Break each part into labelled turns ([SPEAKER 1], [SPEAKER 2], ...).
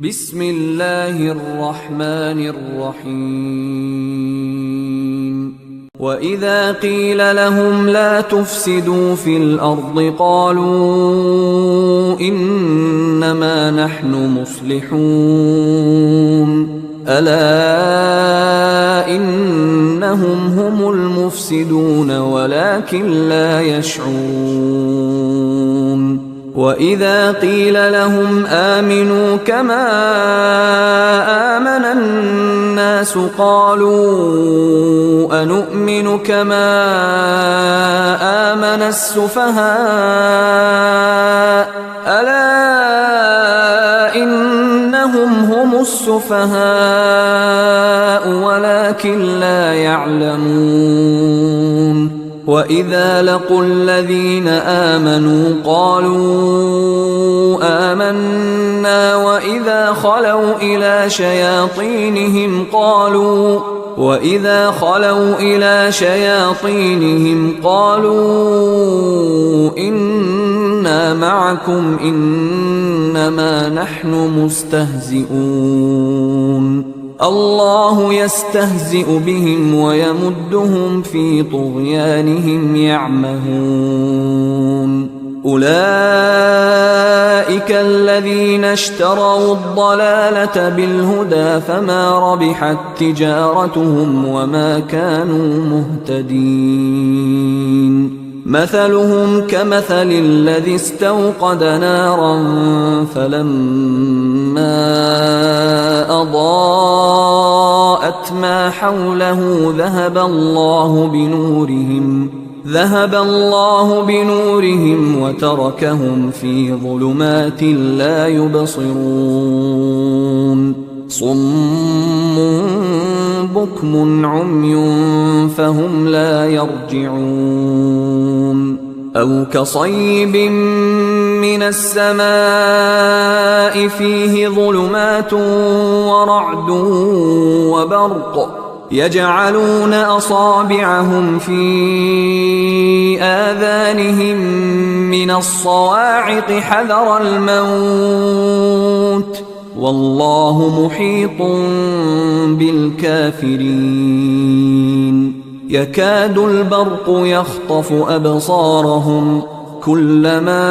[SPEAKER 1] بسم الله الرحمن الرحيم وإذا قيل لهم لا تفسدوا في الأرض قالوا إنما نحن مصلحون ألا إنهم هم المفسدون ولكن لا يشعرون وإذا قيل لهم آمنوا كما آمن الناس قالوا أنؤمن كما آمن السفهاء ألا إنهم هم السفهاء ولكن لا يعلمون وإذا لقوا الذين آمنوا قالوا آمنا وإذا خلوا إلى شياطينهم قالوا إنا معكم إنما نحن مستهزئون الله يستهزئ بهم ويمدهم في طغيانهم يعمهون أولئك الذين اشتروا الضلالة بالهدى فما ربحت تجارتهم وما كانوا مهتدين مثلهم كمثل الذي استوقد نارا فلما أضاءت ما حوله ذهب الله بنورهم وتركهم في ظلمات لا يبصرون صم بكم عمي فهم لا يرجعون أو كصيب من السماء فيه ظلمات ورعد وبرق يجعلون أصابعهم في آذانهم من الصواعق حذر الموت والله محيط بالكافرين يكاد البرق يخطف أبصارهم كلما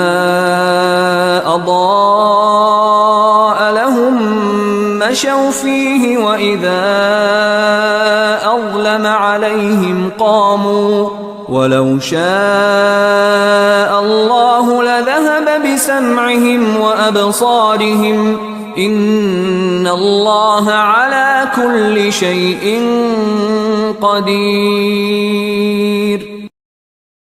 [SPEAKER 1] أضاء لهم مشوا فيه وإذا أظلم عليهم قاموا ولو شاء الله لذهب بسمعهم وأبصارهم إن الله على كل شيء قدير